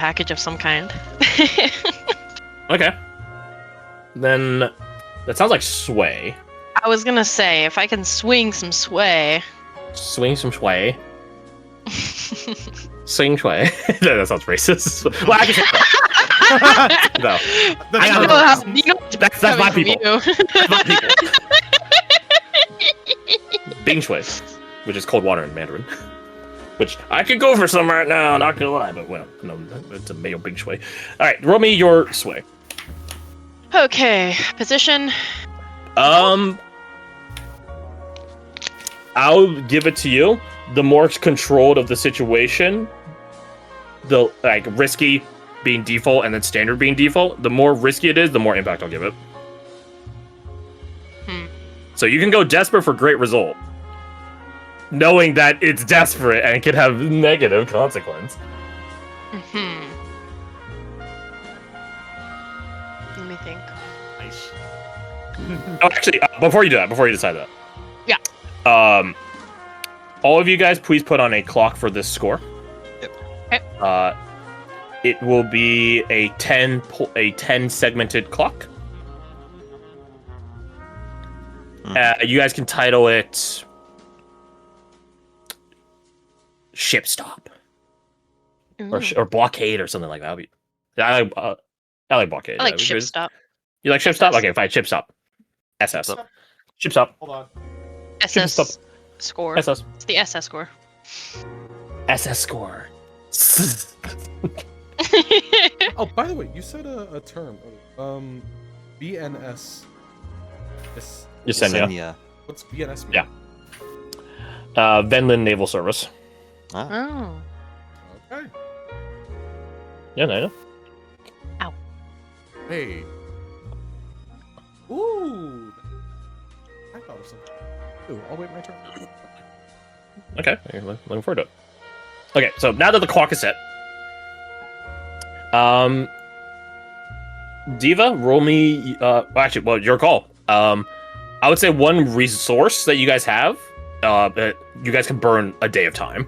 package of some kind. Okay. Then that sounds like sway. I was gonna say, if I can swing some sway. Swing some sway. Swing sway. That sounds racist. Well, I can say that. No. That's my people. That's my people. Bing shui, which is cold water in Mandarin. Which I could go for some right now, not gonna lie, but well, no, it's a male bing shui. Alright, roll me your sway. Okay, position. I'll give it to you. The more controlled of the situation, the like risky being default and then standard being default, the more risky it is, the more impact I'll give it. So you can go desperate for great result, knowing that it's desperate and it can have negative consequence. Let me think. Nice. Oh, actually, before you decide that. Yeah. All of you guys, please put on a clock for this score. Yep. Okay. It will be a 10 segmented clock. You guys can title it Ship Stop or Blockade or something like that. I like Blockade. I like Ship Stop. You like Ship Stop? Okay, fine. Ship Stop. SS. Ship Stop. Hold on. SS score. SS. It's the SS score. SS score. Oh, by the way, you said a term. BNS. Yesenia. What's BNS mean? Yeah. Venland Naval Service. Oh. Okay. Yeah, I know. Ow. Hey. Ooh. I thought of something. Ooh, I'll wait my turn. Okay, looking forward to it. Okay, so now that the clock is set, Diva, roll me. Actually, well, your call. I would say one resource that you guys have, you guys can burn a day of time.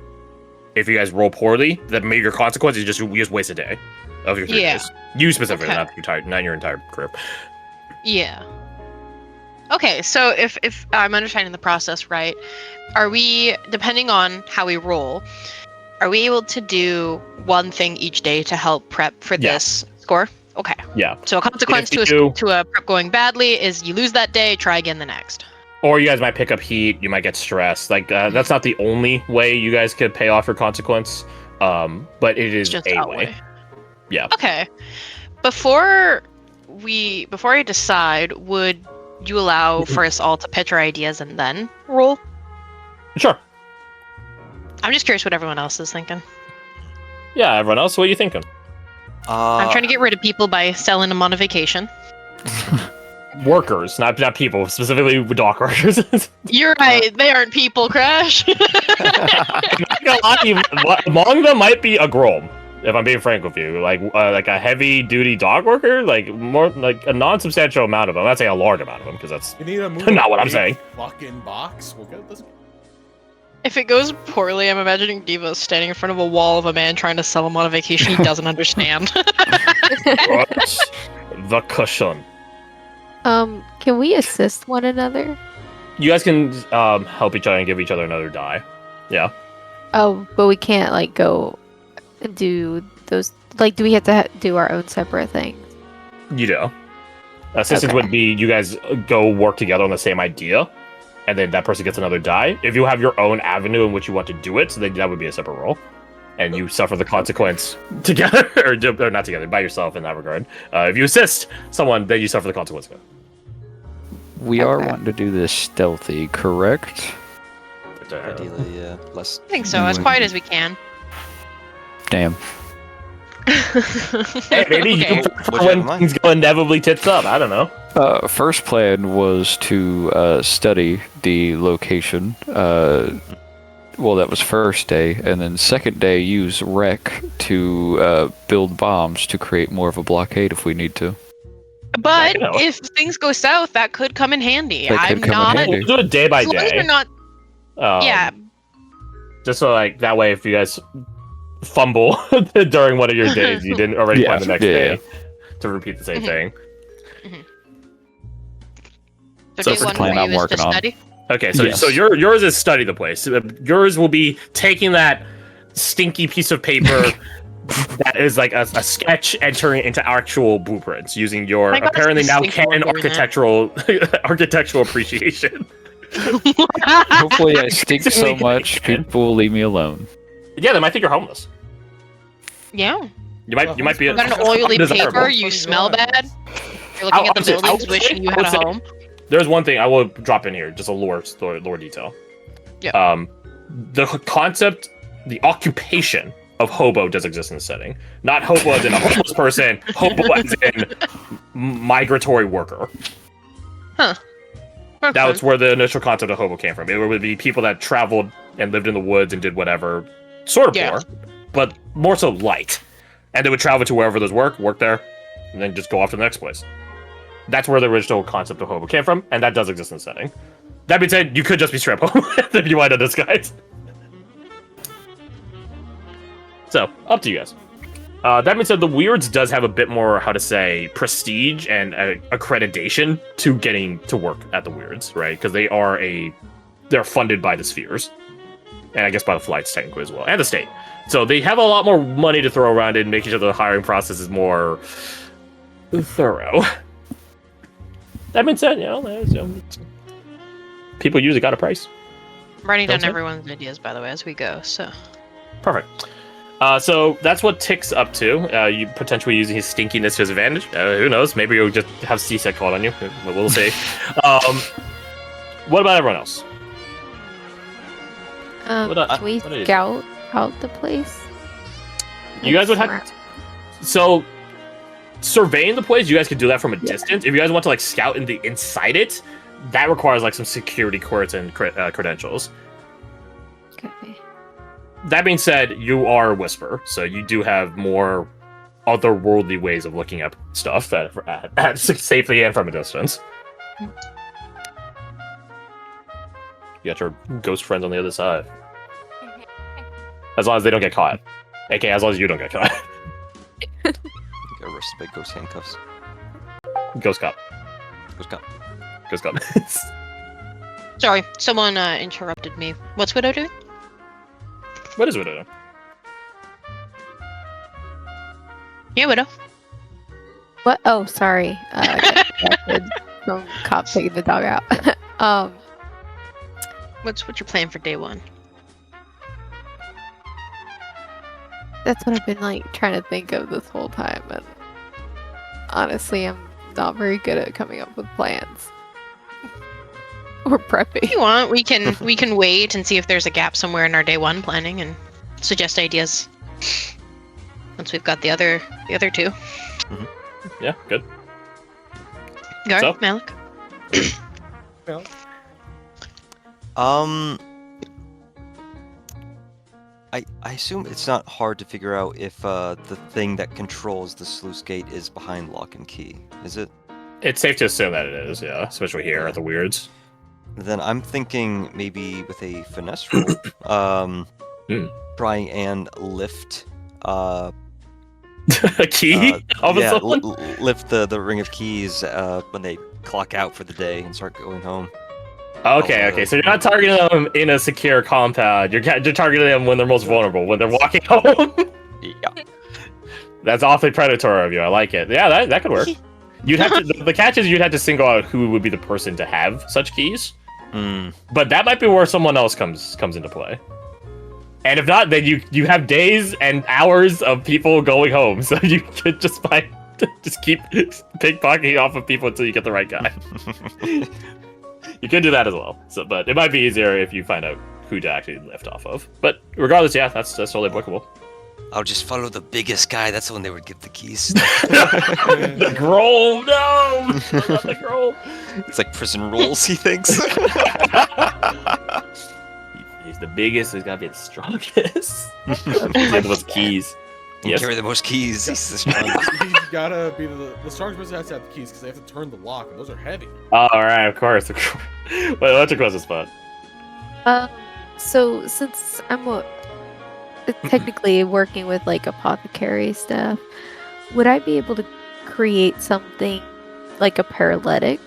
If you guys roll poorly, then maybe your consequence is you just waste a day of your 3 days. You specifically, not your entire group. Yeah. Okay, so if I'm understanding the process right, are we, depending on how we roll, are we able to do one thing each day to help prep for this score? Okay. Yeah. So a consequence to a prep going badly is you lose that day, try again the next. Or you guys might pick up heat, you might get stressed. Like, that's not the only way you guys could pay off your consequence, but it is just a way. Yeah. Okay. Before I decide, would you allow for us all to pitch our ideas and then roll? Sure. I'm just curious what everyone else is thinking. Yeah, everyone else, what are you thinking? I'm trying to get rid of people by selling them on a vacation. Workers, not people, specifically dock workers. You're right, they aren't people, Crash. Among them might be a Grom, if I'm being frank with you. Like a heavy-duty dock worker, like more like a non-substantial amount of them. I'm not saying a large amount of them, because that's not what I'm saying. Fucking box. We'll get this. If it goes poorly, I'm imagining Diva standing in front of a wall of a man trying to sell him on a vacation he doesn't understand. The cushion. Can we assist one another? You guys can help each other and give each other another die. Yeah. Oh, but we can't like go and do those. Like, do we have to do our own separate things? You do. Assistance would be you guys go work together on the same idea, and then that person gets another die. If you have your own avenue in which you want to do it, then that would be a separate role. And you suffer the consequence together, or not together, by yourself in that regard. If you assist someone, then you suffer the consequence. We are wanting to do this stealthy, correct? Ideally, yeah. Less. I think so, as quiet as we can. Damn. Hey, maybe you can when things go inevitably tits up. I don't know. First plan was to study the location. Well, that was first day, and then second day use rec to build bombs to create more of a blockade if we need to. But if things go south, that could come in handy. We'll do it day by day. As long as we're not. Yeah. Just so like that way, if you guys fumble during one of your days. You didn't already plan the next day to repeat the same thing. So So day it's the one plan for you I'm is to working on. study? Okay, so Yes. so yours is study the place. Yours will be taking that stinky piece of paper that is like a sketch and turning it into actual blueprints using your My God, apparently it's now distinct canon while doing architectural appreciation. Hopefully, I stink so much people will leave me alone. Yeah, they might think you're homeless. Yeah. You might be You got an oily paper, you smell bad. You're looking at the buildings wishing you had a home. There's one thing I will drop in here, just a lore detail. Yeah. The concept, the occupation of hobo does exist in the setting. Not hobo as in a homeless person, hobo as in migratory worker. Huh. That was where the initial concept of hobo came from. It would be people that traveled and lived in the woods and did whatever, sort of poor, but more so light. And they would travel to wherever there's work there, and then just go off to the next place. That's where the original concept of hobo came from, and that does exist in the setting. That being said, you could just be straight up homeless if you want to disguise. So, up to you guys. That being said, the Weirds does have a bit more, how to say, prestige and accreditation to getting to work at the Weirds, right? Because they're funded by the Spheres. And I guess by the flights, technically, as well. And the state. So they have a lot more money to throw around and making sure the hiring process is more thorough. That being said, people usually got a price. I'm writing down Okay. everyone's ideas, by the way, as we go, so. Perfect. So that's what Tick's up to. You potentially using his stinkiness to his advantage. Who knows? Maybe you'll just have C-Sec called on you. We'll see. What about everyone else? Can we what are you- scout out the place? You guys would have So, surveying the place, you guys could do that from a distance. If you guys want to like scout inside it, that requires like some security clearance and credentials. Okay. That being said, you are a Whisper, so you do have more otherworldly ways of looking up stuff at safely and from a distance. You got your ghost friends on the other side. As long as they don't get caught. AK, as long as you don't get caught. Get arrested by ghost handcuffs. Ghost cop. Ghost cop. Ghost cop. Sorry, someone interrupted me. What's Widow doing? What is Widow? Yeah, Widow. What? Oh, sorry. I got distracted from cop taking the dog out. What's your plan for day one? That's what I've been like trying to think of this whole time, and honestly, I'm not very good at coming up with plans or prepping. If you want, we can wait and see if there's a gap somewhere in our day one planning and suggest ideas once we've got the other two. Yeah, good. Garth, So? Malik. I assume it's not hard to figure out if the thing that controls the sluice gate is behind lock and key, is it? It's safe to assume that it is, yeah. Especially here at the Weirds. Then I'm thinking maybe with a finesse roll, try and lift A key? All of a sudden? lift the ring of keys when they clock out for the day and start going home. Okay. So you're not targeting them in a secure compound. You're targeting them when they're most vulnerable, when they're walking home. Yeah. That's awfully predatory of you. I like it. Yeah, that could work. You'd have to. The catch is you'd have to single out who would be the person to have such keys. But that might be where someone else comes into play. And if not, then you have days and hours of people going home. So you could just keep pickpocketing off of people until you get the right guy. You could do that as well. So, but it might be easier if you find out who to actually lift off of. But regardless, yeah, that's totally applicable. I'll just follow the biggest guy. That's the one they would give the keys. The Grove, no! Not the Grove. It's like prison rules, he thinks. He's the biggest, so he's gotta be the strongest. He's got the most keys. You carry the most keys. He's the strongest. He's gotta be the strongest person has to have the keys because they have to turn the lock, and those are heavy. Alright, of course. Wait, what's your closest spot? So since I'm technically working with like apothecary stuff, would I be able to create something like a paralytic?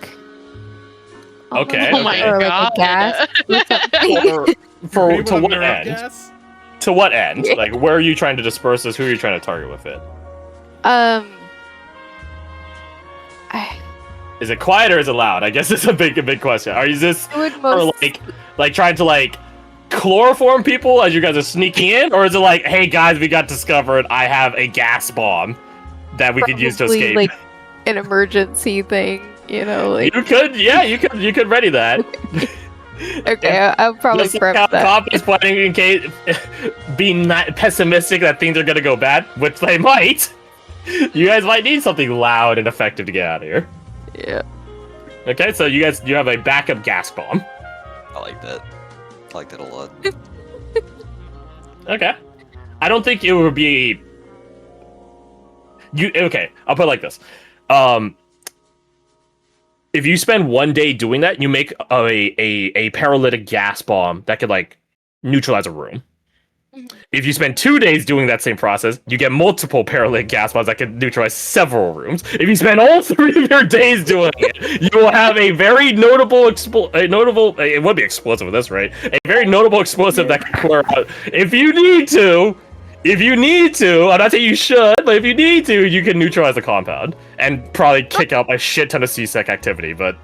Okay, Oh my Or like god. a gas or something. For With to a what nerve end? gas? To what end? Like, where are you trying to disperse this? Who are you trying to target with it? I, Is it quiet or is it loud? I guess it's a big question. Are you this it would or most like trying to like chloroform people as you guys are sneaking in, or is it like, hey guys, we got discovered. I have a gas bomb that we could use to probably, escape. like an emergency thing, like you could ready that. okay, I'll probably Just prep like how that. Cop is planning in case being not pessimistic that things are gonna go bad, which they might. You guys might need something loud and effective to get out of here. Yeah. Okay, so you have a backup gas bomb. I like that. I like that a lot. Okay. I don't think it would be okay, I'll put it like this. If you spend 1 day doing that, you make a paralytic gas bomb that could like neutralize a room. If you spend 2 days doing that same process, you get multiple paralytic gas bombs that can neutralize several rooms. If you spend all 3 of your days doing it, you will have a very notable it would be explosive with this, right? A very notable explosive that can clear out. If you need to, I'm not saying you should, but if you need to, you can neutralize the compound and probably kick out a shit ton of C-Sec activity. But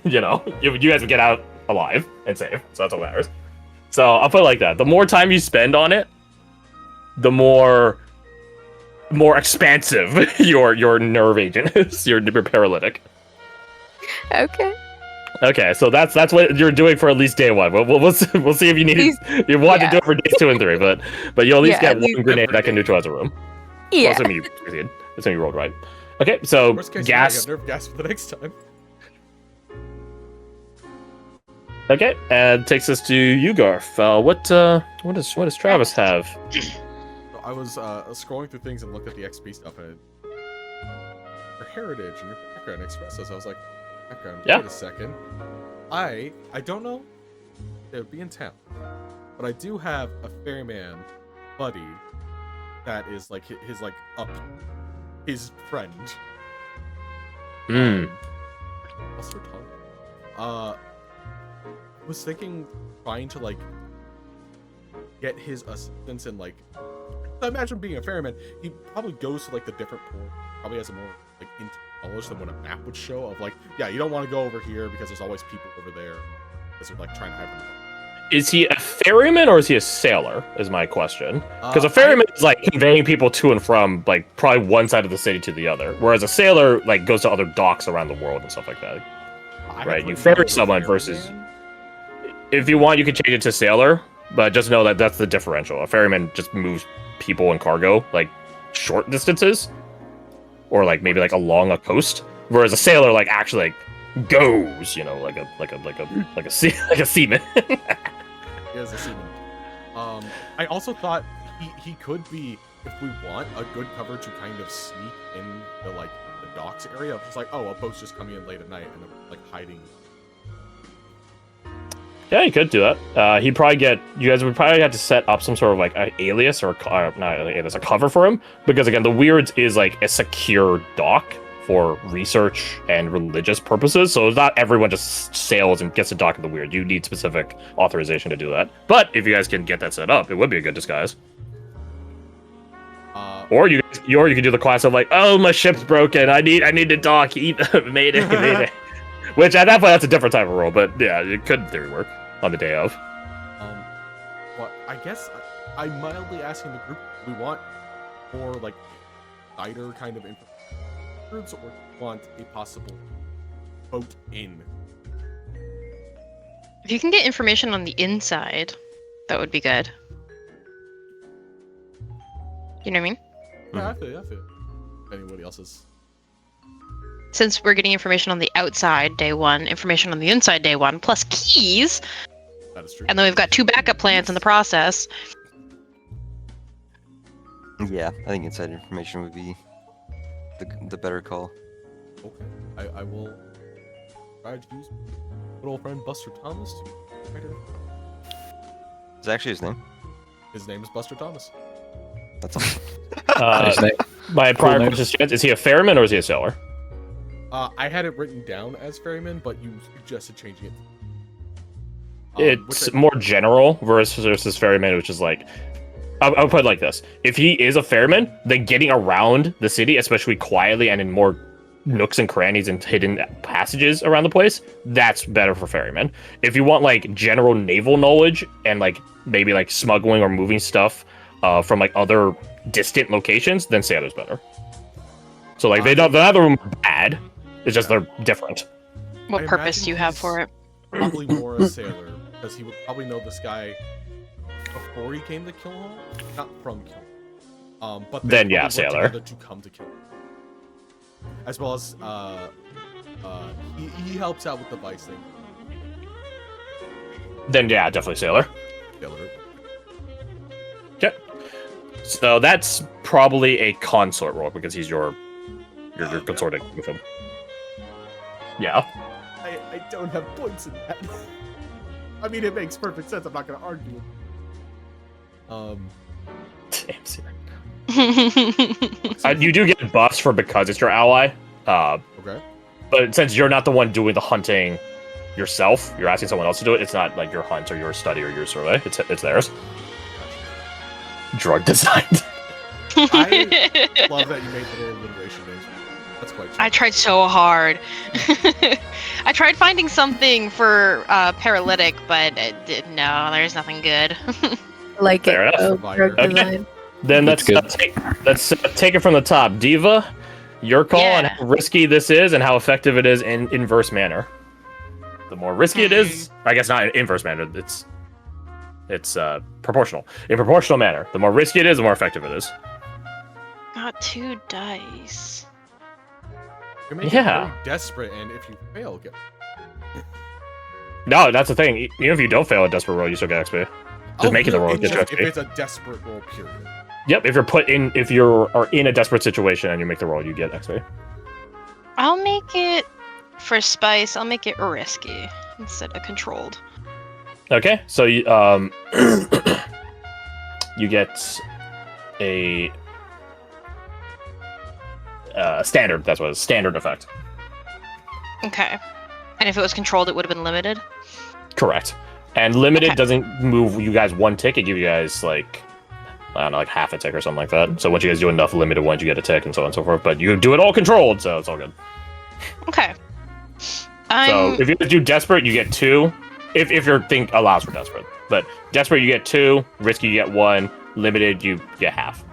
you guys will get out alive and safe, so that's what matters. So I'll put it like that. The more time you spend on it, the more expansive your nerve agent is. Your paralytic. Okay. Okay, so that's what you're doing for at least day one. We'll see if you need you want to do it for days 2 and 3, but you'll at least get one grenade that can neutralize a room. Yeah. Well, assuming you succeed. Assuming you rolled right. Okay, so Worst case gas. scenario, I have nerve gas for the next time. Okay, and takes us to you, Garth. What does Travis have? So I was scrolling through things and looked at the XP stuff and your heritage and your background expressed this. I was like, background. Yeah. Wait a second. I don't know. It would be in town, but I do have a ferryman buddy that is like his friend. Hmm. What's her tongue? Was thinking trying to like get his assistance and like I imagine being a ferryman, he probably goes to like the different port, probably has a more like intimate knowledge than what a map would show of like, yeah, you don't want to go over here because there's always people over there because they're like trying to hide them. Is he a ferryman or is he a sailor? Is my question. Because a ferryman is like conveying people to and from like probably one side of the city to the other, whereas a sailor like goes to other docks around the world and stuff like that. Right, you ferry someone versus. If you want, you can change it to sailor, but just know that that's the differential. A ferryman just moves people and cargo like short distances, or like maybe like along a coast, whereas a sailor like actually like goes, like a seaman. He is a seaman. I also thought he could be, if we want, a good cover to kind of sneak in the like the docks area. It's like, oh, a boat's just coming in late at night and they're like hiding. Yeah, you could do that. You guys would probably have to set up some sort of like an alias or not an alias, a cover for him, because again, the Weirds is like a secure dock for research and religious purposes. So not everyone just sails and gets a dock of the Weird. You need specific authorization to do that. But if you guys can get that set up, it would be a good disguise. Or you could do the class of like, oh, my ship's broken. I need to dock. Made it. Which at that point, that's a different type of role, but yeah, it could in theory work on the day of. Well, I guess I'm mildly asking the group, do we want more like cider kind of information, or want a possible boat in? If you can get information on the inside, that would be good. You know what I mean? Yeah, I feel. Anybody else's? Since we're getting information on the outside day one, information on the inside day one, plus keys, That is true. and then we've got 2 backup plans in the process. Yeah, I think inside information would be the better call. Okay, I will try to use my good old friend Buster Thomas to try to. Is that actually his name? His name is Buster Thomas. That's awesome. Nice name. My prior name. question is he a ferryman or is he a sailor? I had it written down as ferryman, but you suggested changing it. It's more general versus ferryman, which is like, I'll put it like this: if he is a ferryman, then getting around the city, especially quietly and in more nooks and crannies and hidden passages around the place, that's better for ferryman. If you want like general naval knowledge and like maybe like smuggling or moving stuff from like other distant locations, then sailor's better. So like they're neither of them bad. It's just they're different. What I purpose imagine do you have he's for it? Probably more a sailor, because he would probably know this guy before he came to Killhall, not from Killhall. But Then, they yeah, probably sailor. worked together to come to Killhall. As well as he helps out with the vice thing. Then yeah, definitely sailor. Sailor. Okay. So that's probably a consort role because he's your consorting with him. Yeah. I don't have points in that. I mean, it makes perfect sense. I'm not going to argue. Damn, sailor. You do get buffs for because it's your ally. Okay. But since you're not the one doing the hunting yourself, you're asking someone else to do it. It's not like your hunt or your study or your survey. It's theirs. Drug design. I love that you made the little alliteration names. That's quite chill. I tried so hard. I tried finding something for paralytic, but no, there's nothing good. Like Fair it. enough. Oh, drug Okay. design. Then That's let's take it from the top. Diva, your call on Yeah. how risky this is and how effective it is in inverse manner. The more risky it is, I guess not in inverse manner. It's proportional. In proportional manner, the more risky it is, the more effective it is. Got 2 dice. You're making Yeah. it very desperate, and if you fail, get. No, that's the thing. Even if you don't fail a desperate roll, you still get XP. Just making the roll really? gets you If XP. it's a desperate roll, period. Yep, if you are in a desperate situation and you make the roll, you get XP. I'll make it for spice. I'll make it risky instead of controlled. Okay, so you you get a standard. That's what it's standard effect. Okay. And if it was controlled, it would have been limited. Correct. And limited Okay. doesn't move you guys one tick. It gives you guys like I don't know, like half a tick or something like that. So once you guys do enough limited ones, you get a tick and so on and so forth. But you do it all controlled, so it's all good. Okay. So if you do desperate, you get 2. If your thing allows for desperate. But desperate, you get 2. Risky, you get 1. Limited, you get half.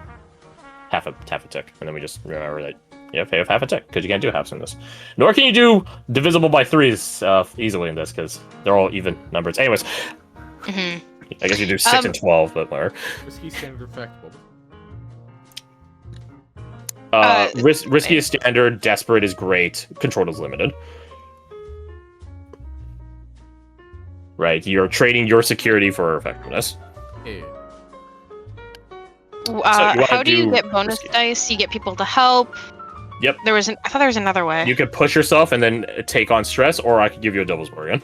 Half a tick. And then we just remember that you have to have half a tick, because you can't do halves in this. Nor can you do divisible by 3s easily in this, because they're all even numbers. Anyways, Mhm. I guess you do 6 and 12, but whatever. Risky standard effect. Risky is standard, desperate is great, controlled is limited. Right, you're trading your security for effectiveness. Yeah. you wanna How do you do get bonus risky. dice? You get people to help. Yep. I thought there was another way. You could push yourself and then take on stress, or I could give you a devil's bargain.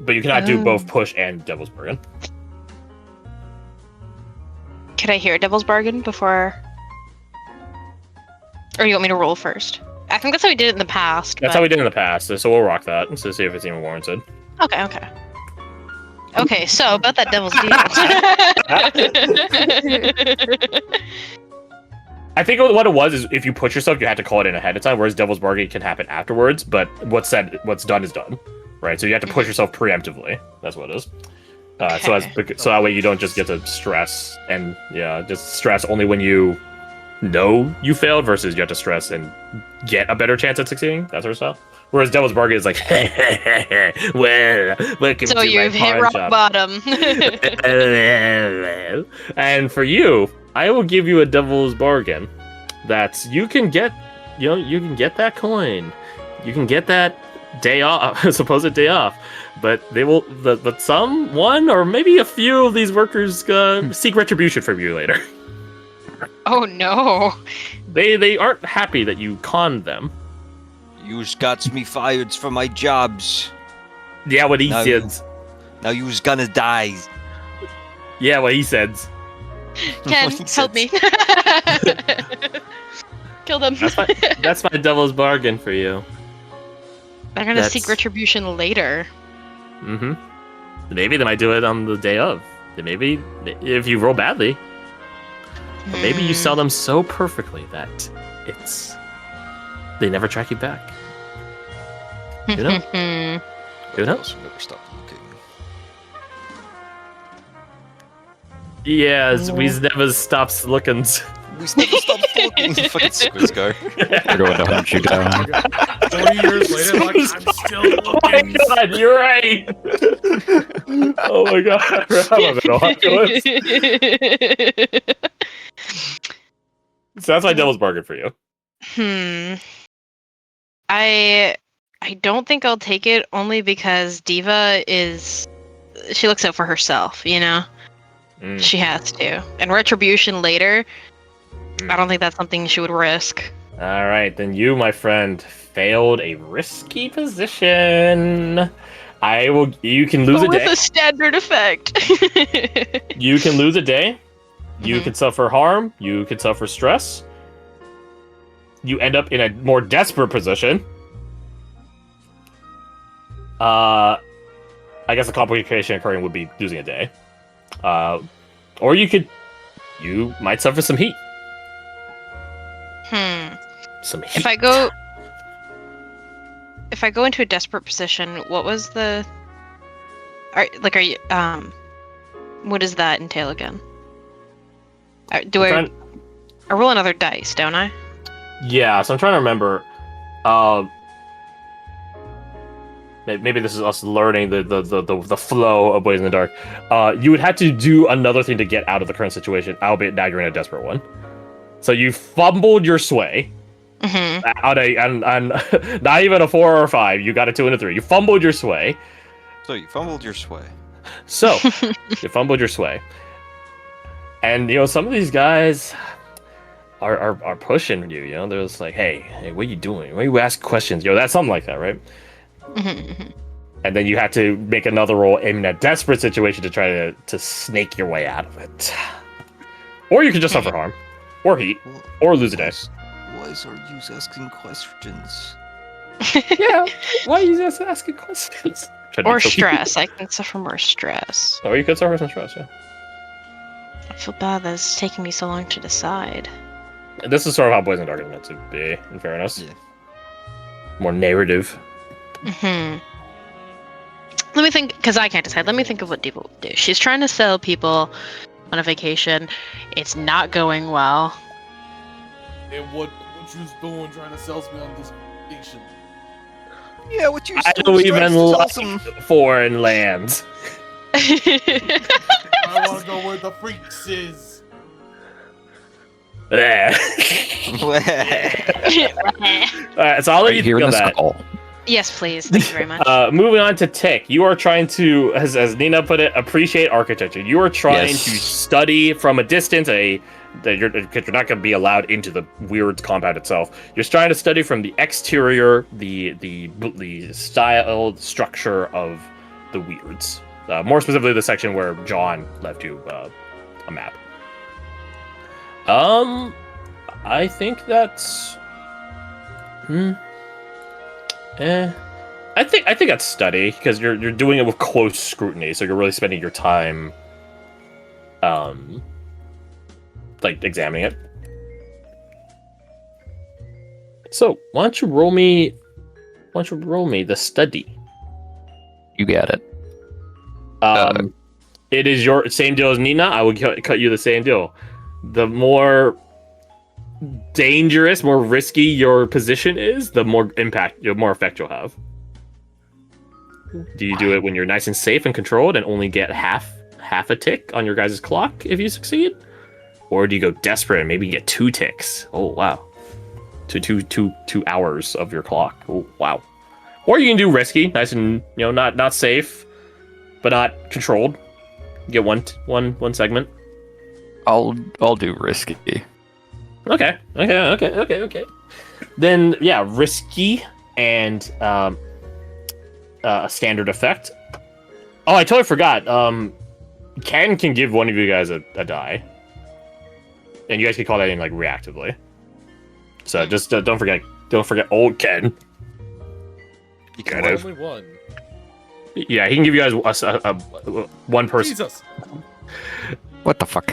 But you cannot do both push and devil's bargain. Could I hear a devil's bargain before? Or you want me to roll first? I think that's how we did it in the past. That's how we did in the past, so we'll rock that to see if it's even warranted. Okay. Okay, so about that devil's deal. I think what it was is if you push yourself, you had to call it in ahead of time, whereas devil's bargain can happen afterwards, but what's done is done. Right? So you have to push yourself preemptively. That's what it is. So that way you don't just get to stress and just stress only when you know you failed versus you have to stress and get a better chance at succeeding, that sort of stuff. Whereas devil's bargain is like, well, welcome So to you've my hit pawn rock shop. bottom. And for you, I will give you a devil's bargain. That you can get that coin, you can get that day off, supposed day off. But but one or maybe a few of these workers seek retribution from you later. Oh no. They aren't happy that you conned them. Yous got me fired for my jobs. Yeah, what he No. says. Now yous gonna die. Yeah, what he says. Ken, What help me. Kill them. That's my devil's bargain for you. They're gonna seek that's- retribution later. Mm-hmm. Maybe they might do it on the day of. Maybe if you roll badly, or maybe you sell them so perfectly that they never track you back. You know? Who knows? Also never stop looking. Yes, we never stops looking. We never stop looking. Fucking squiz guy. They're going to hunt you down. 40 years later, like, I'm still Oh my looking. god, you're right. Oh my god, I forgot about that Oculus. So that's my devil's bargain for you. I don't think I'll take it only because Diva she looks out for herself, you know? Mm. She has to. And retribution later, I don't think that's something she would risk. All right, then you, my friend, failed a risky position. You can lose a With day. a standard effect. You can lose a day. You Mhm. can suffer harm. You can suffer stress. You end up in a more desperate position. I guess the complication occurring would be losing a day. Or you might suffer some heat. Some heat. If I go into a desperate position, what was the what does that entail again? I roll another dice, don't I? Yeah, so I'm trying to remember. Maybe this is us learning the flow of Blaze in the Dark. You would have to do another thing to get out of the current situation, albeit now you're in a desperate one. So you fumbled your sway. Mm-hmm. On not even a 4 or a 5, you got a 2 and a 3. You fumbled your sway. So you fumbled your sway. So you fumbled your sway, and some of these guys are pushing you. They're just like, hey, what are you doing? Why you ask questions? That's something like that, right? Mm-hmm. And then you have to make another roll in a desperate situation to try to snake your way out of it, or you could just suffer harm, or heat, or lose a day. Why are you asking questions? Yeah, why are you just asking questions? Or stress. I can suffer more stress. Or you could suffer some stress, yeah. I feel bad that it's taking me so long to decide. This is sort of how Blazing Dark is meant to be, in fairness. Yeah. More narrative. Let me think, because I can't decide. Let me think of what Diva would do. She's trying to sell people on a vacation. It's not going well. And what you was doing trying to sell me on this vacation? Yeah, what you I don't even like foreign lands. I want to go where the freaks is. Alright, so I'll let you Here think in of the that. skull. Yes, please. Thank you very much. Moving on to Tick. You are trying to, as Nina put it, appreciate architecture. You are trying Yes. to study from a distance because you're not going to be allowed into the weird compound itself. You're trying to study from the exterior, the style, structure of the weirds. More specifically, the section where John left you a map. I think that's. I think that's study because you're doing it with close scrutiny, so you're really spending your time, like examining it. So why don't you roll me the study? You got it. It is your same deal as Nina. I will cut you the same deal. The more dangerous, more risky your position is, the more impact, the more effect you'll have. Do you do it when you're nice and safe and controlled and only get half a tick on your guys' clock if you succeed? Or do you go desperate and maybe get 2 ticks? Oh wow. Two hours of your clock. Oh wow. Or you can do risky, nice and not safe, but not controlled. You get one segment. I'll do risky. Okay. Then yeah, risky and a standard effect. Oh, I totally forgot. Ken can give one of you guys a die. and you guys can call that in like reactively. So just don't forget old Ken. You Got can it. Only one. Yeah, he can give you guys a one person. Jesus. What the fuck?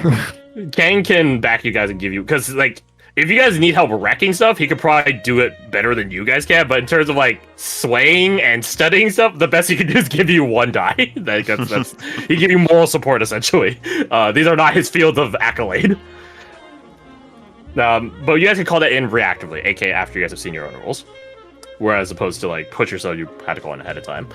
Ken can back you guys and give you, because like if you guys need help wrecking stuff, he could probably do it better than you guys can. But in terms of like swaying and studying stuff, the best he can do is give you one die. that's he give you moral support essentially. These are not his fields of accolade. But you guys can call that in reactively, aka after you guys have seen your own rules. Whereas opposed to like push yourself, you had to go in ahead of time.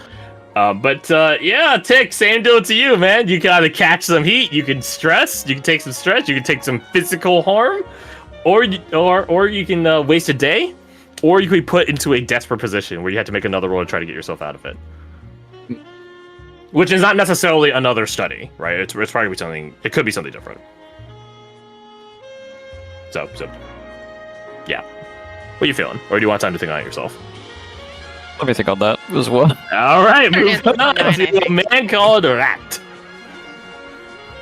Yeah, Tick, same deal to you, man. You can either catch some heat, you can stress, you can take some stress, you can take some physical harm, or you can waste a day, or you could be put into a desperate position where you have to make another roll to try to get yourself out of it. Which is not necessarily another study, right? It's probably something. It could be something different. So yeah. What are you feeling? Or do you want time to think on it yourself? Let me think on that as well. All right, Turn move in on the to a man called Rat.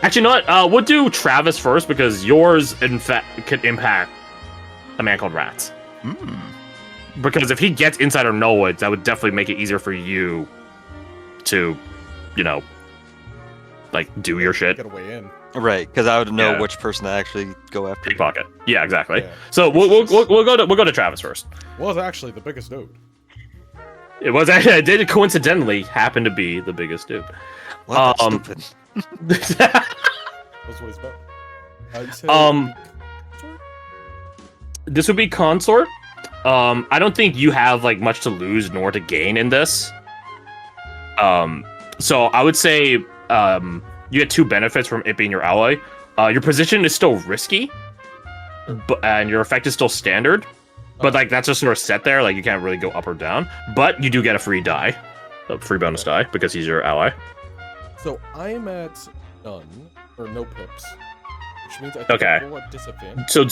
Actually, you know what? We'll do Travis first because yours, in fact, could impact a man called Rat. Because if he gets inside or knowledge, that would definitely make it easier for you to, like, do your shit. Get away in. Right, because I would know Yeah. which person to actually go after. Pickpocket. Yeah, exactly. Yeah. So we'll go to Travis first. Was actually the biggest dude. It did coincidentally happen to be the biggest dude. What? That's stupid. That's what he's about. You said This would be consort. I don't think you have like much to lose nor to gain in this. So I would say you get two benefits from it being your ally. Your position is still risky, and your effect is still standard. But like that's just sort of set there, like you can't really go up or down. But you do get a free die, a free bonus die, because he's your ally. So I'm at none or no pips, which means I think Okay. I roll at disadvantage. So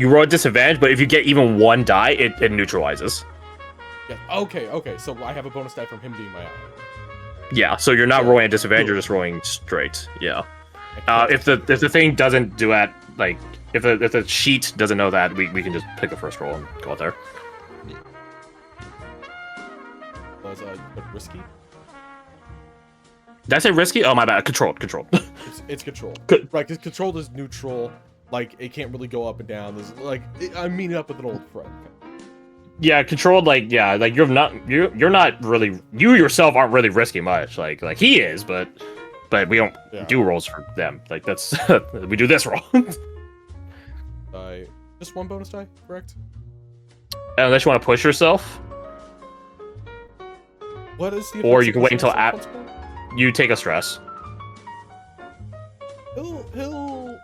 you roll a disadvantage, but if you get even one die, it neutralizes. Yeah. Okay. So I have a bonus die from him being my ally. Yeah, so you're not rolling a disadvantage, you're just rolling straight. Yeah. If the thing doesn't do that, like if the sheet doesn't know that, we can just pick the first roll and go out there. Was risky? Did I say risky? Oh my bad. Controlled. It's controlled. Good. Right, because controlled is neutral. Like it can't really go up and down. There's I'm meeting up with an old friend. Yeah, controlled. Like you're not really, you yourself aren't really risky much. Like he is, but we don't do rolls for them. Like that's we do this roll. Just one bonus die, correct? Unless you want to push yourself, What is the? Or effects you of can wait this until next at- one? you take a stress. He'll.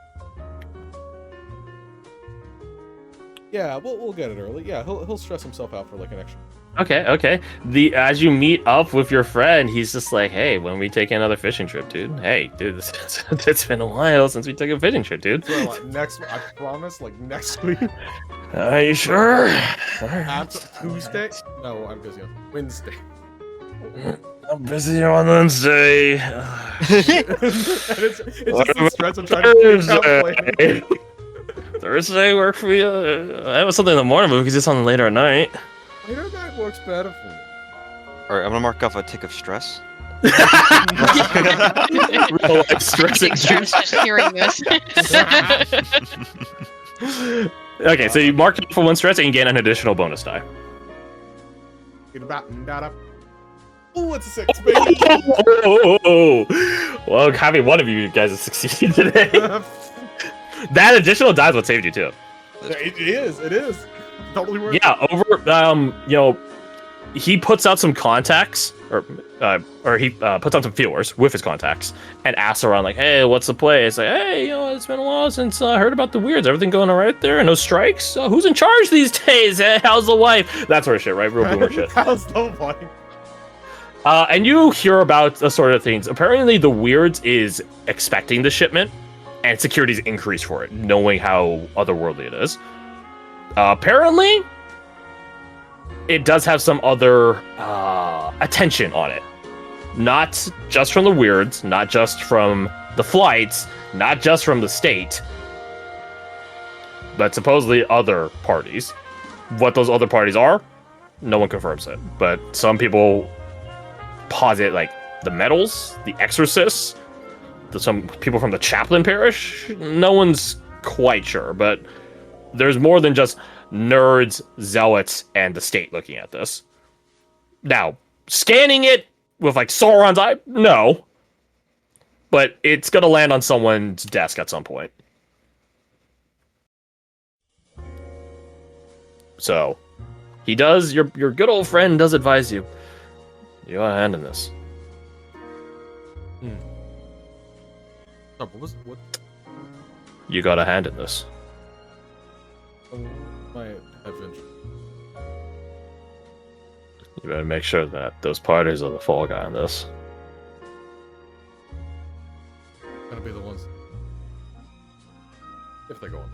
Yeah, we'll get it early. Yeah, he'll stress himself out for like an extra. Okay. As you meet up with your friend, he's just like, hey, when we take another fishing trip, dude. Hey, dude, it's been a while since we took a fishing trip, dude. So, I promise, like next week. Are you sure? Tuesday? No, I'm busy on Wednesday. I'm busy on Wednesday. it's just the stress of trying to Thursday. Thursday work for you? I have something in the morning, but we can do something later at night. Later night works better for me. Alright, I'm gonna mark off a tick of stress. Real life stress Big stress just hearing this. Okay, so you mark it for one stress and you gain an additional bonus die. Oh, it's a 6, baby. Well, having one of you guys has succeeded today. That additional die is what saved you too. It is. Totally worth it. Yeah, over he puts out some contacts, or he puts out some feelers with his contacts, and asks around like, "Hey, what's the play?" It's like, "Hey, it's been a while since I heard about the weirds. Everything going all right there? No strikes? Who's in charge these days? Hey, how's the wife? That sort of shit, right? Real boomer shit." How's the wife? And you hear about the sort of things. Apparently, the weirds is expecting the shipment, and security's increased for it, knowing how otherworldly it is. Apparently, it does have some other attention on it. Not just from the weirds, not just from the flights, not just from the state. but supposedly other parties. What those other parties are, no one confirms it. But some people posit like the Metals, the Exorcists, some people from the Chaplain Parish. No one's quite sure, but there's more than just nerds, zealots, and the state looking at this. Now, scanning it with like Sauron's eye, no. But it's gonna land on someone's desk at some point. So, he does, your good old friend does advise you. You got a hand in this. Oh, what? You got a hand in this. My adventure. You better make sure that those parties are the fall guy on this. Gonna be the ones. If they go on.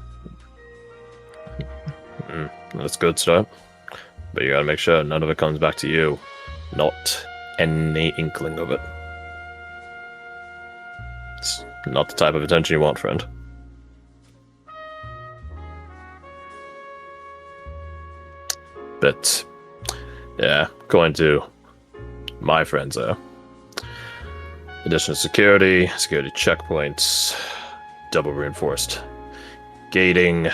That's good stuff. But you gotta make sure none of it comes back to you. Not any inkling of it. It's not the type of attention you want, friend. But, yeah, going to my friends there. Additional security checkpoints, double reinforced gating.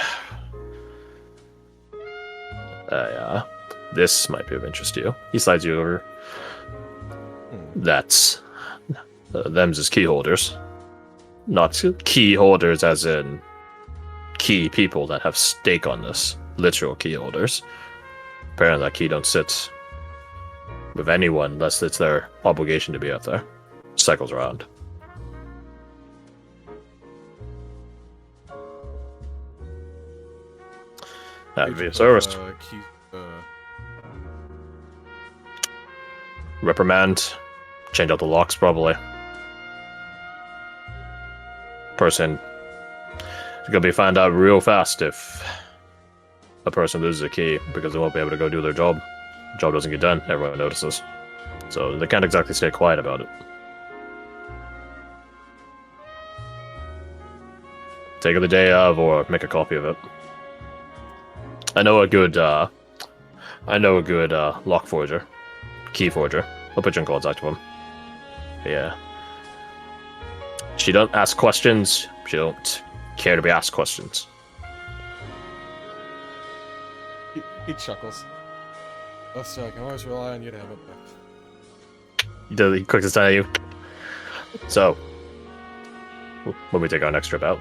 Yeah, this might be of interest to you. He slides you over. That's them's his key holders, not key holders as in key people that have stake on this. Literal key holders. Apparently, that key don't sit with anyone unless it's their obligation to be out there. Cycles around. That'd be a service. Reprimand. Change out the locks, probably. Person is gonna be found out real fast if a person loses a key, because they won't be able to go do their job. Job doesn't get done, everyone notices. So they can't exactly stay quiet about it. Take it the day of, or make a copy of it. I know a good lock forger, key forger. I'll put you in contact with him. Yeah. She don't ask questions. She don't care to be asked questions. He chuckles. Oh, so I can always rely on you to have it back. He cooks his eye at you. So, when we take our next trip out.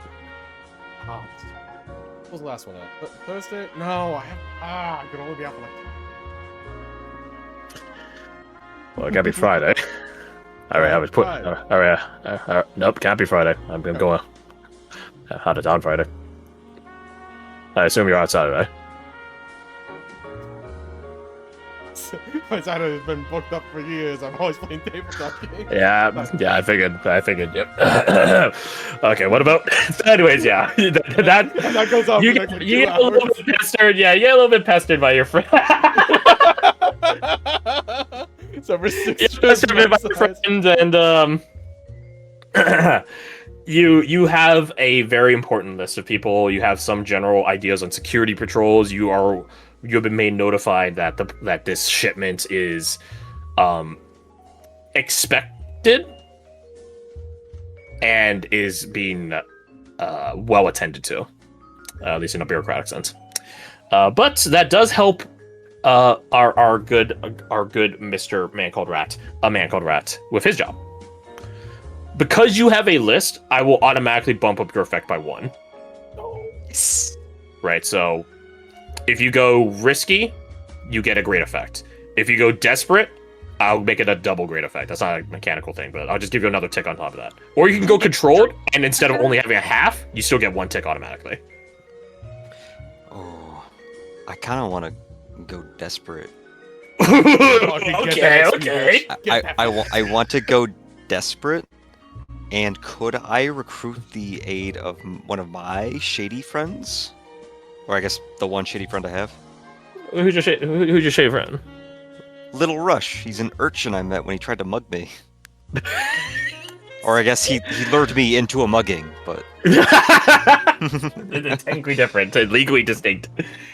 What was the last one at? Thursday? No, I could only be out for like... Well, it can't be Friday. Alright, I was put. Alright, nope, can't be Friday. I'm going out of town Friday. I assume you're outside, right? My Saturday has been booked up for years. I'm always playing tabletop games. Yeah, I figured, yep. Okay, what about... Anyways, yeah. That goes on you for get, like you 2 get a little hours. bit pestered, yeah, you get a little bit pestered by your friend. So for 6 You're pestered by your friend, and you have a very important list of people. You have some general ideas on security patrols. You've been made notified that this shipment is expected and is being well attended to, at least in a bureaucratic sense. But that does help our good Mr. Man Called Rat with his job. Because you have a list, I will automatically bump up your effect by 1. Nice. Right, so if you go risky, you get a great effect. If you go desperate, I'll make it a double great effect. That's not a mechanical thing, but I'll just give you another tick on top of that. Or you can go controlled, and instead of only having a half, you still get 1 tick automatically. Oh, I kind of want to go desperate. Okay. I want to go desperate. And could I recruit the aid of one of my shady friends? Or I guess the one shady friend I have? Who's your shady friend? Little Rush. He's an urchin I met when he tried to mug me. Or I guess he lured me into a mugging, but It's technically different, legally distinct.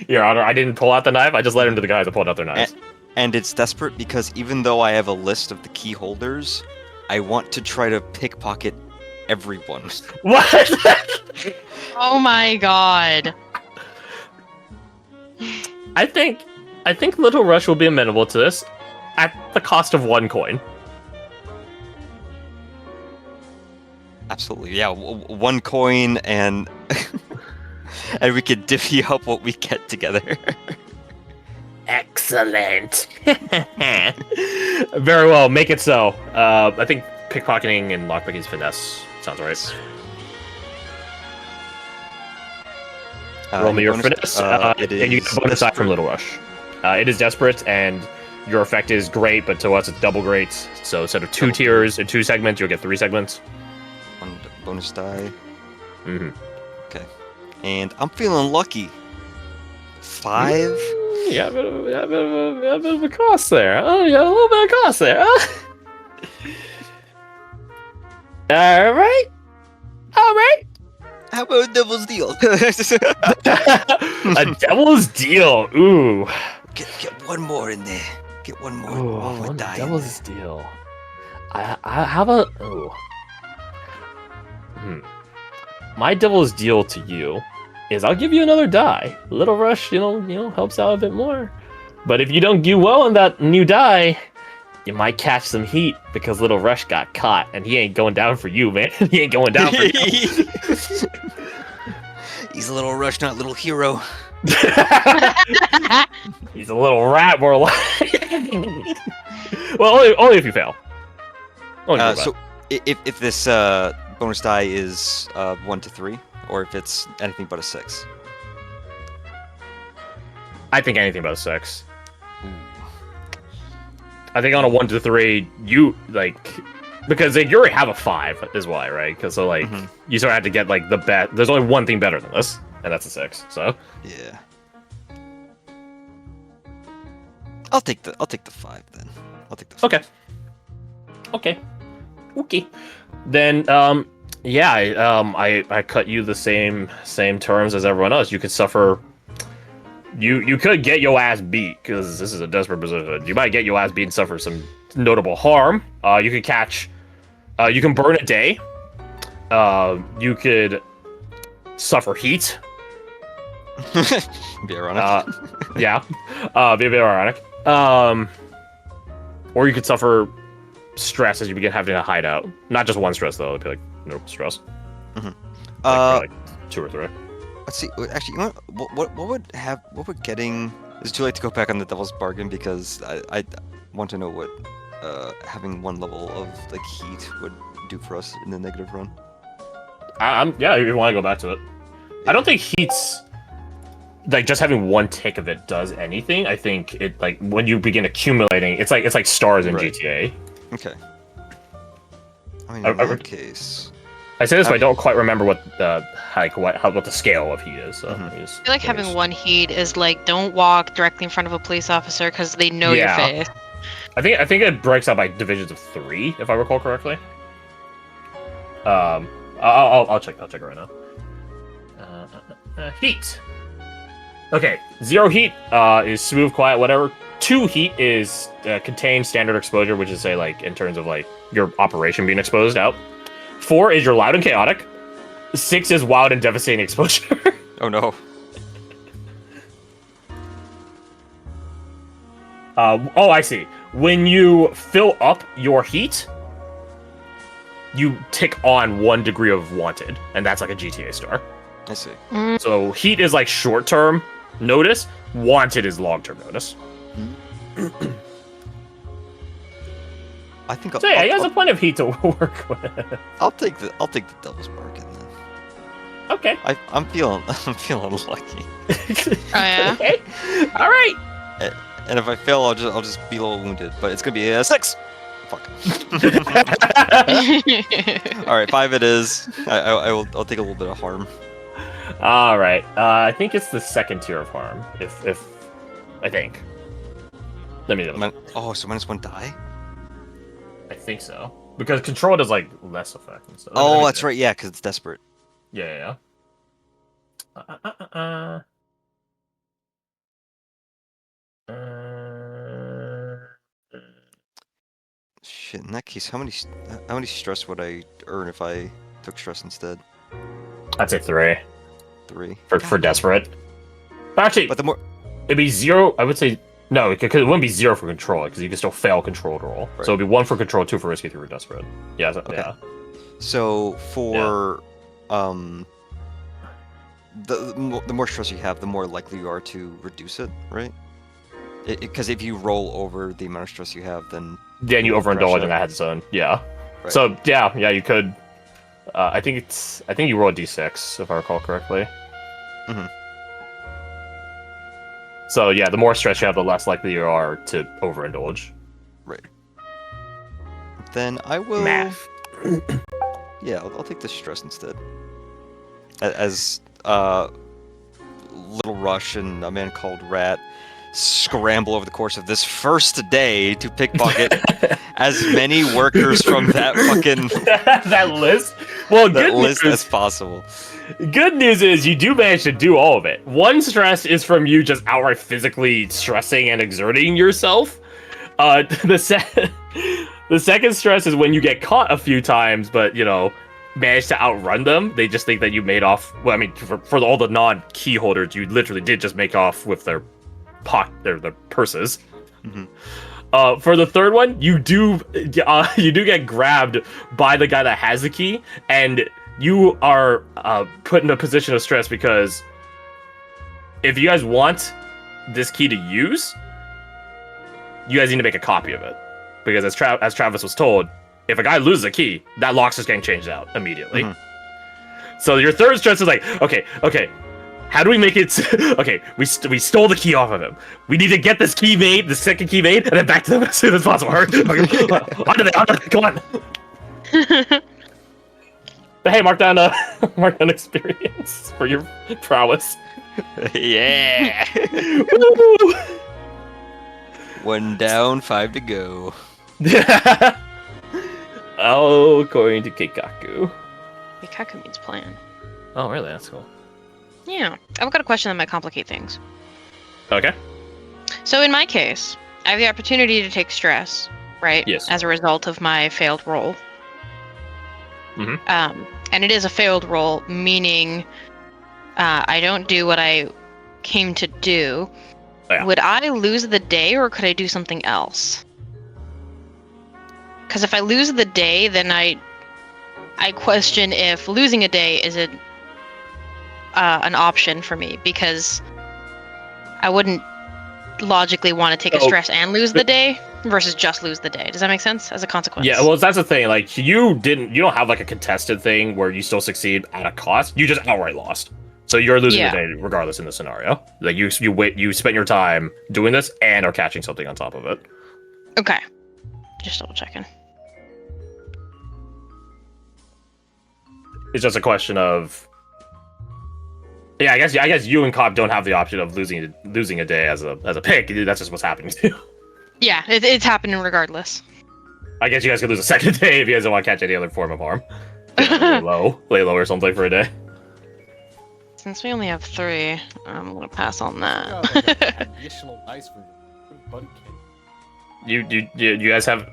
Your Honor, I didn't pull out the knife. I just led him to the guys that pulled out their knives. and it's desperate because even though I have a list of the key holders, I want to try to pickpocket everyone. What? Oh my god. I think Little Rush will be amenable to this at the cost of 1 coin. Absolutely, yeah. 1 coin and and we can divvy up what we get together. Excellent. Very well, make it so. I think pickpocketing and lockpicking is finesse. Sounds right. Roll me your finesse, it and you is get a bonus die from Little Rush. It is desperate, and your effect is great, but to us it's double great. So instead of 2 tiers and 2 segments, you'll get 3 segments. 1 bonus die. Mm-hmm. Okay. And I'm feeling lucky. 5. Yeah, a bit of a cost there. Oh, yeah, a little bit of cost there. All right. How about Devil's Deal? A Devil's Deal. Ooh. Get 1 more in there. Get 1 more. Ooh, one more one die. Devil's Deal. How about? Ooh. My Devil's Deal to you is I'll give you another die. Little Rush, you know, helps out a bit more. But if you don't do well on that new die, you might catch some heat because Little Rush got caught, and he ain't going down for you, man. He ain't going down for you. He's a Little Rush, not Little Hero. He's a little rat, more like. Well, only if you fail. Only if you So if this bonus die is 1 to 3, or if it's anything but a 6. I think anything but a 6. I think on a 1 to 3, you because you already have a 5 is why, right? Because you sort of had to get the bet. There's only one thing better than this, and that's a 6. So Yeah. I'll take the 5 then. I'll take the 5. okay. Then I cut you the same terms as everyone else. You could suffer. You could get your ass beat because this is a desperate position. You might get your ass beat and suffer some notable harm. You could catch. You can burn a day. You could suffer heat. Be ironic. Yeah, be a bit ironic. Or you could suffer stress as you begin having to hide out. Not just one stress though. It'd be no stress. Like 2 or 3. Let's see. Actually, you know what would getting? Is it too late to go back on the Devil's Bargain because I want to know what having 1 level of heat would do for us in the negative run. Yeah, if you want to go back to it. I don't think heat's just having 1 tick of it does anything. I think it when you begin accumulating, it's like stars in Right. GTA. Okay. I mean, in that case, I say this, but I don't quite remember what the what the scale of heat is. So Mhm. I feel like having 1 heat is don't walk directly in front of a police officer because they know your face. I think it breaks up by divisions of 3, if I recall correctly. I'll check it right now. Heat. Okay, 0 heat is smooth, quiet, whatever. 2 heat is contained standard exposure, which is say in terms of your operation being exposed out. 4 is your loud and chaotic. 6 is wild and devastating exposure. oh no. I see. When you fill up your heat, you tick on 1 degree of wanted, and that's like a GTA star. I see. So heat is short-term notice. Wanted is long-term notice. I think So yeah, he has plenty of heat to work with. I'll take the Devil's Bargain then. Okay. I'm feeling lucky. Oh yeah. Okay. All right. And if I fail, I'll just be a little wounded. But it's gonna be a 6. Fuck. All right, 5 it is. I'll take a little bit of harm. All right. I think it's the 2nd tier of harm. If I think. Let me know. So -1 die. I think so. Because control does like less effect. And stuff. Oh, that's right. Yeah, because it's desperate. Yeah. Shit. In that case, how many stress would I earn if I took stress instead? I'd say 3 3. for desperate. Actually, But the more it'd be 0. I would say no, because it wouldn't be 0 for control because you can still fail control roll. Right. So it'd be 1 for control, 2 for risky, 3 for desperate. Yeah. Okay. Yeah. So for the more stress you have, the more likely you are to reduce it, right? Because if you roll over the amount of stress you have, then You overindulge pressure. in that head zone. Yeah. Right. So yeah, you could. I think you roll a d6 if I recall correctly. Mhm. So yeah, the more stress you have, the less likely you are to overindulge. Right. Then I will. Math. Yeah, I'll take the stress instead. As Little Rush and a man called Rat scramble over the course of this first day to pickpocket as many workers from that fucking that list. Well, that good list news. as possible. Good news is you do manage to do all of it. One stress is from you just outright physically stressing and exerting yourself. The second stress is when you get caught a few times, but manage to outrun them. They just think that you made off. Well, I mean, for all the non-key holders, you literally did just make off with their their purses. Mhm. For the third one, you do get grabbed by the guy that has the key, and you are put in a position of stress because if you guys want this key to use, you guys need to make a copy of it. Because as Travis was told, if a guy loses a key, that lock's just getting changed out immediately. Mhm. So your third stress is like, okay, how do we make it? Okay, we stole the key off of him. We need to get this key made, the second key made, and then back to them as soon as possible. Onto the, come on. But hey, mark down experience for your prowess. Yeah. Woo! 1 down, 5 to go. Oh, according to Keikaku. Keikaku means plan. Oh, really? That's cool. Yeah. I've got a question that might complicate things. Okay. So in my case, I have the opportunity to take stress, right? Yes. As a result of my failed roll. Mhm. And it is a failed roll, meaning I don't do what I came to do. Oh, yeah. Would I lose the day, or could I do something else? Because if I lose the day, then I question if losing a day is an option for me, because I wouldn't logically want to take a Oh, stress and lose the day versus just lose the day. Does that make sense as a consequence? Yeah, well, that's the thing. Like, you don't have like a contested thing where you still succeed at a cost. You just outright lost. So you're losing the day regardless in the scenario. Like you spent your time doing this and are catching something on top of it. Okay. Just double checking. It's just a question of. Yeah, I guess you and Cobb don't have the option of losing a day as a pick. That's just what's happening to you. Yeah, it's happening regardless. I guess you guys could lose a second day if you guys don't want to catch any other form of harm. Lay low or something for a day. Since we only have 3, I'm gonna pass on that. Additional dice for buddy kid. You guys have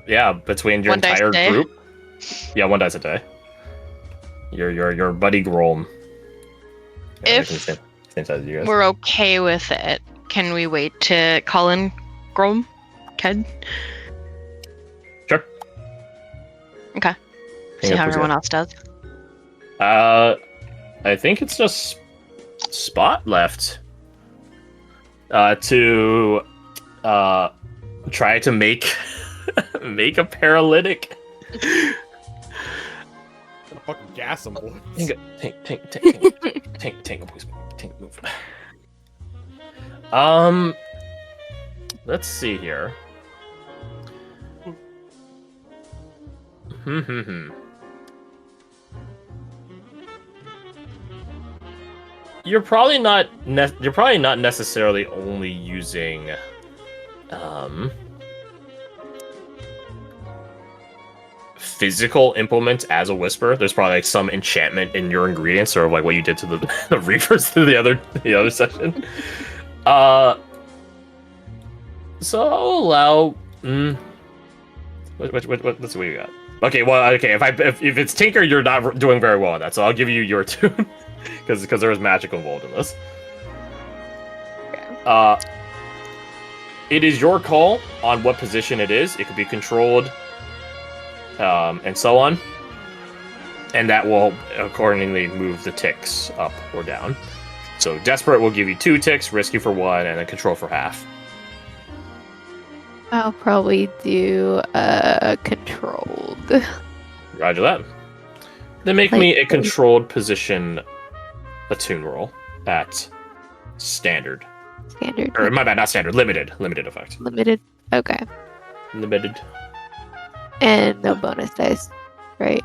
between your One dice a entire day? group. Yeah, 1 dice a day. Your buddy Grom. If same size as you guys. We're okay with it. Can we wait to call in Grom? Ked? Sure. Okay. See how everyone else does. I think it's just Spot left. To try to make make a paralytic. Gonna fucking gas him, boy. Tank, please. Tank, move. Let's see here. You're probably not necessarily only using physical implement as a whisper. There's probably like some enchantment in your ingredients, sort of like what you did to the reapers to the other session. So I'll allow. Let's see what you got. Okay, well, okay. If it's Tinker, you're not doing very well at that, so I'll give you your tune because there was magic involved in this. It is your call on what position it is. It could be controlled, and so on, and that will accordingly move the ticks up or down. So desperate will give you 2 ticks, risky for 1, and then control for half. I'll probably do controlled. Roger that. Then make me a controlled position attune roll at standard. Standard. Or my bad, not standard. Limited effect. Limited. Okay. Limited. And no bonus dice, right?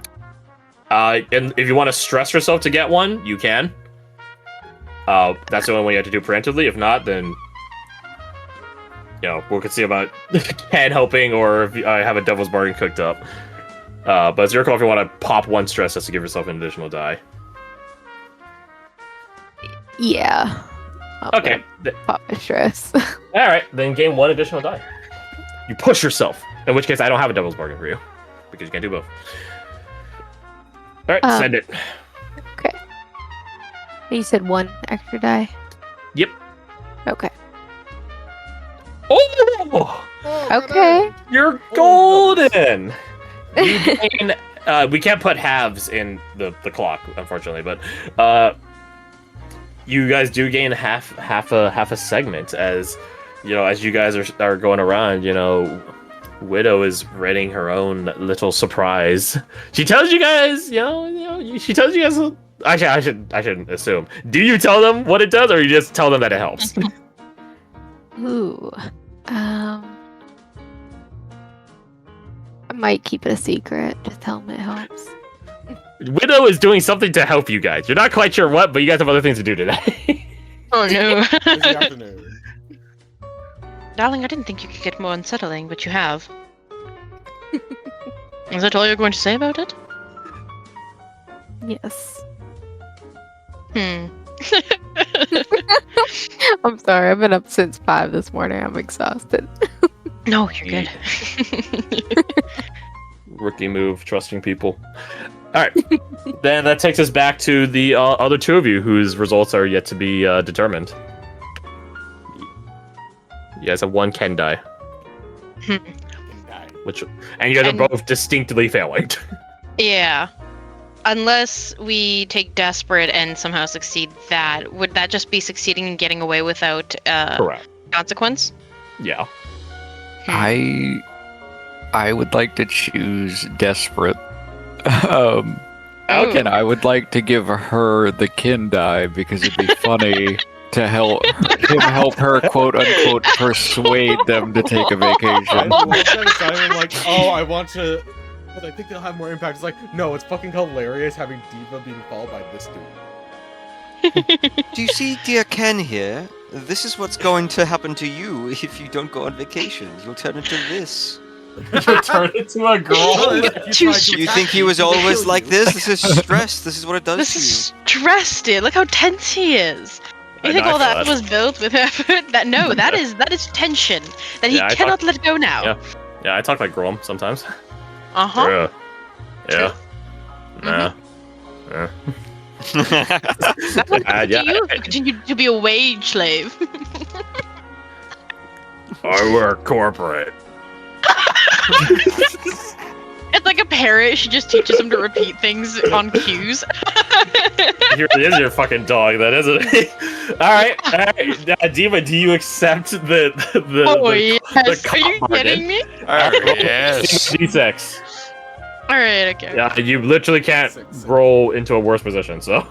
And if you want to stress yourself to get one, you can. That's the only one you have to do preemptively. If not, then we could see about Ken helping, or if I have a Devil's Bargain cooked up. But it's your call if you want to pop 1 stress just to give yourself an additional die. Yeah. Okay. Pop my stress. All right, then gain 1 additional die. You push yourself. In which case, I don't have a Devil's Bargain for you because you can't do both. All right, send it. Okay. You said 1 extra die. Yep. Okay. Oh! Okay. You're golden. You gain. We can't put halves in the clock, unfortunately, but you guys do gain half a segment as as you guys are going around. Widow is reading her own little surprise. She tells you guys, she tells you guys. Actually, I shouldn't assume. Do you tell them what it does, or you just tell them that it helps? Ooh. I might keep it a secret. Just tell them it helps. Widow is doing something to help you guys. You're not quite sure what, but you guys have other things to do today. Oh no. Busy afternoon. Darling, I didn't think you could get more unsettling, but you have. Is that all you're going to say about it? Yes. Hmm. I'm sorry. I've been up since 5 this morning. I'm exhausted. No, you're good. Rookie move, trusting people. All right. Then that takes us back to the other 2 of you whose results are yet to be determined. You guys have 1 Ken die. And you guys are both distinctly failing. Yeah. Unless we take desperate and somehow succeed that, would that just be succeeding and getting away without Correct. consequence? Yeah. I would like to choose desperate. Okay. And I would like to give her the kin die because it'd be funny to help her quote unquote persuade them to take a I vacation. love that Simon, like, oh, I want to, but I think they'll have more impact. It's like, no, it's fucking hilarious having Diva being followed by this dude. Do you see dear Ken here? This is what's going to happen to you if you don't go on vacation. You'll turn into this. You turn into a girl. You think he was always like this? This is stress. This is what it does This to is you. stress, dude. Look how tense he is. You think all that was built with effort? That is tension that he cannot let go now. Yeah, I talk like Grom sometimes. Uh-huh. Yeah. Nah. You continue to be a wage slave. I work corporate. It's like a parrot. She just teaches him to repeat things on cues. Here it is, your fucking dog, then, isn't it? All right. Diva, do you accept the yes. Are you kidding me? Yes. D6. All right. Okay. Yeah, you literally can't roll into a worse position, so.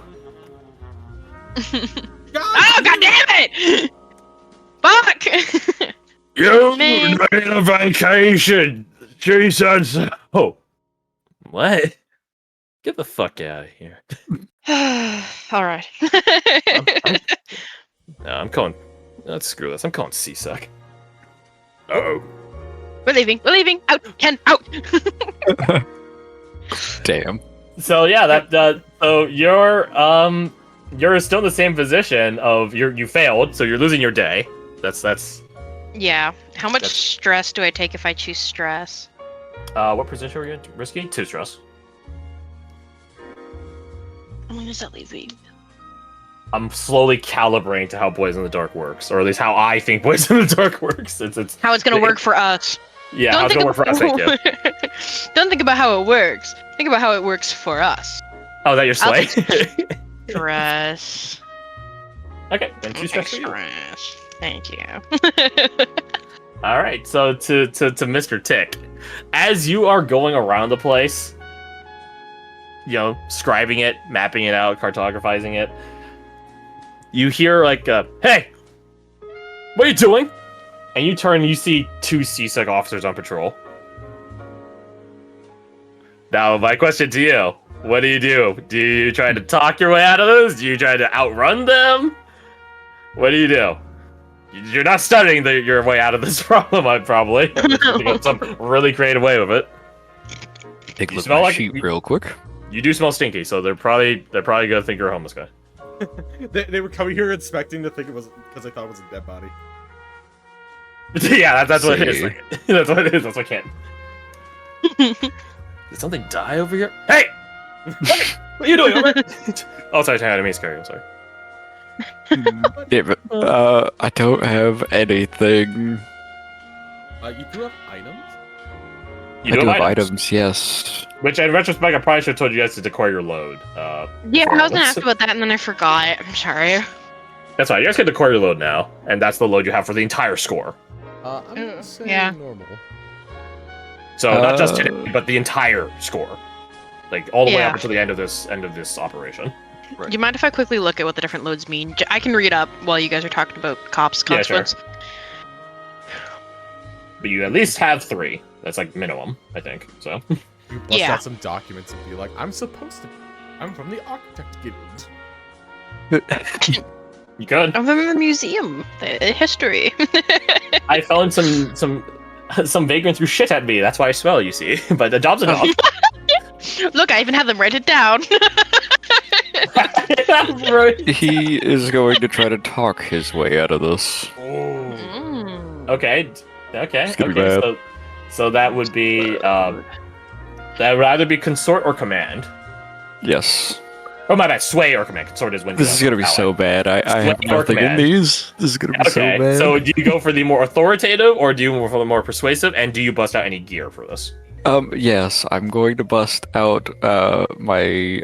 Oh, god damn it! Fuck! You Man. need a vacation. She said so. Oh. What? Get the fuck out of here. All right. No, I'm calling. Let's screw this. I'm calling C-Suck. Oh. We're leaving. We're leaving. Out. Ken. Out. Damn. So yeah, so you're still in the same position of you failed, so you're losing your day. That's Yeah. How much That's- stress do I take if I choose stress? what position were you in? Risky? 2 stress. When does that leave me? I'm slowly calibrating to how Boys in the Dark works, or at least how I think Boys in the Dark works. It's How it's gonna work for us. yeah, how it's gonna work for us. Thank you. Don't think about how it works. Think about how it works for us. Oh, is that your I'll slay? Stress. Okay, then 2 stress for you. Stress. Thank you. All right, so to Mr. Tick, as you are going around the place, scribing it, mapping it out, cartographizing it, you hear like, "Hey, what are you doing?" And you turn and you see 2 CSEC officers on patrol. Now, my question to you: what do? Do you try to talk your way out of this? Do you try to outrun them? What do you do? You're not studying your way out of this problem, probably. Unless you think of some really creative way with it. Take a You look smell at my like- sheet real quick. You do smell stinky, so they're probably gonna think you're a homeless guy. They were coming here expecting to think it was because they thought it was a dead body. Yeah, that's what it See. is. That's what it is. That's what I can't. Did something die over here? Hey! What are you doing over here? Oh, sorry, I didn't mean to scare you. I'm sorry. Damn it. I don't have anything. You do have items? You I do have have items. items, yes. Which, in retrospect, I probably should have told you guys to declare your load. Yeah, for I all was gonna this. ask about that and then I forgot. I'm sorry. That's fine. You guys can declare your load now, and that's the load you have for the entire score. I'm gonna say Yeah. normal. So not just Uh, today, but the entire score, like all the way Yeah. up until the end of this operation. Right. Do you mind if I quickly look at what the different loads mean? I can read up while you guys are talking about cops Yeah, sure. consequence. But you at least have 3. That's like minimum, I think. So You bust Yeah. out some documents and be like, I'm supposed to. I'm from the Architect Guild. you could. I'm from the museum. The history. I fell in some vagrants threw shit at me. That's why I smell. You see, but the job's enough. Look, I even had them write it down. Right. He is going to try to talk his way out of this. Mm. Okay. It's gonna be bad. So that would be that would either be consort or command. Yes. Oh my bad, sway or command. Consort is when This is gonna be so bad. I have Sway or nothing in command. these. This is gonna be so Okay, bad. so do you go for the more authoritative or do you go for the more persuasive? And do you bust out any gear for this? Yes, I'm going to bust out my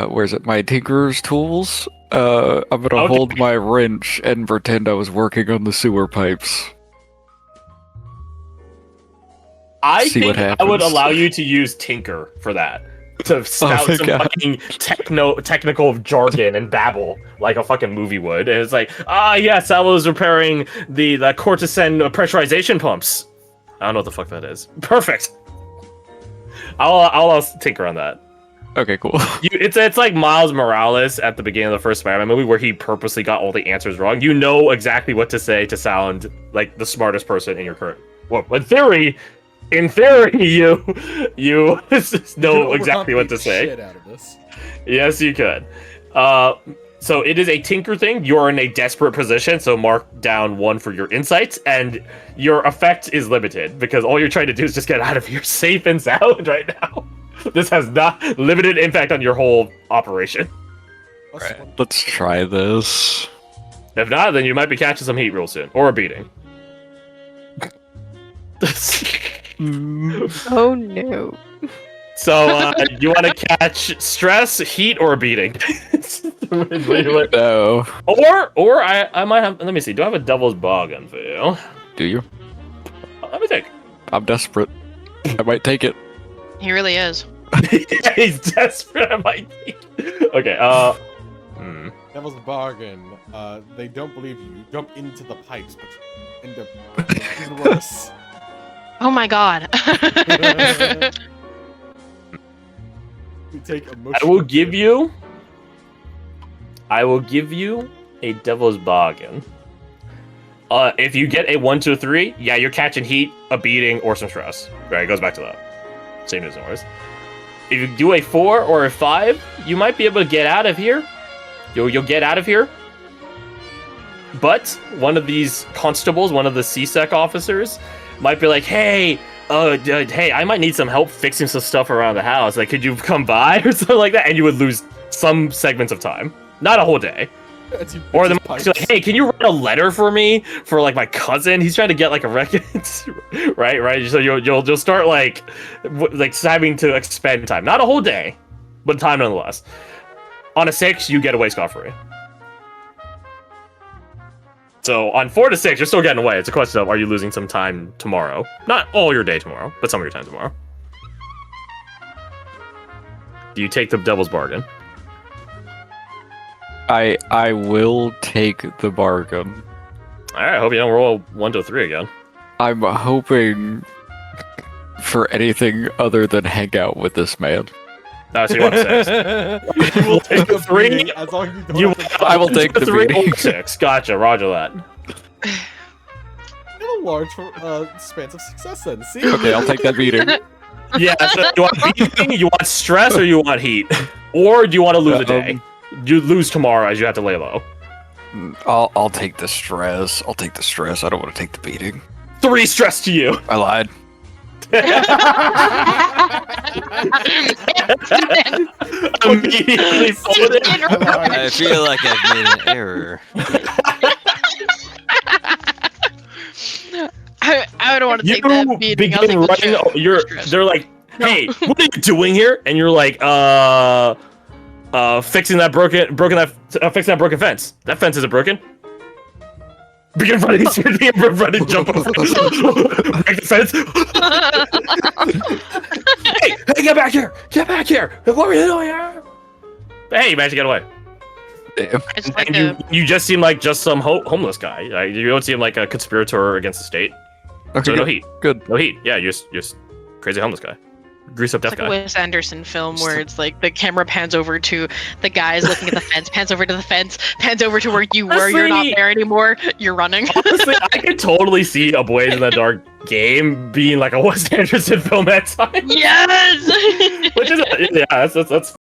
where's it? My tinkerer's tools. I'm gonna Okay. hold my wrench and pretend I was working on the sewer pipes. I See what think I would happens. allow you to use tinker for that. To spout my some God. fucking technical jargon and babble like a fucking movie would. And it's like, yes, I was repairing the courtesan pressurization pumps. I don't know what the fuck that is. Perfect. I'll tinker on that. Okay, cool. It's like Miles Morales at the beginning of the first Spider-Man movie where he purposely got all the answers wrong. You know exactly what to say to sound like the smartest person in your current. Well, in theory, you know exactly what to say. Shit out of this. Yes, you could. So it is a tinker thing. You're in a desperate position, so mark down 1 for your insights, and your effect is limited because all you're trying to do is just get out of here safe and sound right now. This has not limited impact on your whole operation. Plus Right. Let's try this. If not, then you might be catching some heat real soon, or a beating. Oh no. So, you want to catch stress, heat, or a beating? No. or I might have. Let me see. Do I have a devil's bargain for you? Do you? Let me think. I'm desperate. I might take it. He really is. He's desperate. I might. Okay. Devil's bargain. They don't believe you. You jump into the pipes, but you end up even worse. Oh my god. You take I emotional. will give you a devil's bargain. If you get a 1, 2, 3, yeah, you're catching heat, a beating, or some stress. Right, it goes back to that. Same as yours. If you do a 4 or a 5, you might be able to get out of here. You'll get out of here. But one of these constables, one of the CSEC officers, might be like, hey, hey, I might need some help fixing some stuff around the house. Like, could you come by or something like that? And you would lose some segments of time. Not a whole day. Or the like, hey, can you write a letter for me for like my cousin? He's trying to get like a record, right. So you'll start like having to expend time. Not a whole day, but time nonetheless. On a 6, you get away scot-free. So on 4 to 6, you're still getting away. It's a question of, are you losing some time tomorrow? Not all your day tomorrow, but some of your time tomorrow. Do you take the devil's bargain? I will take the bargain. Alright, I hope you don't roll 1 to 3 again. I'm hoping for anything other than hang out with this man. So you want a 6. You will take a 3? beating as long as you don't have to I will take the 3 beating. or 6. Gotcha, roger that. You have a large spans of success then. See? Okay, I'll take that beating. Yeah, so you want beating, you want stress, or you want heat? Or do you want to lose a day? You lose tomorrow as you have to lay low. I'll take the stress. I'll take the stress. I don't want to take the beating. 3 stress to you. I lied. Immediately folded. I feel like I've made an error. I would want to You take that beating. I'll begin take the running. stress. They're like, hey, what are you doing here? And you're like, fixing that fixing that broken fence. That fence isn't broken. Begin running, jump over, break the fence. hey, get back here! Get back here! What are you doing here? Hey, you managed to get away. Damn. I just like And you just seem like just some homeless guy. You don't seem like a conspirator against the state. Okay, So no good. heat. Good. No heat. Yeah, you're just crazy homeless guy. Grease up deaf It's like guy. a Wes Anderson film where it's like the camera pans over to the guys looking at the fence, pans over to the fence, pans over to where you were. You're not Honestly- there anymore. You're running. Honestly, I could totally see a Blaze in the Dark game being like a Wes Anderson film at times. Yes. Which is, yeah, that's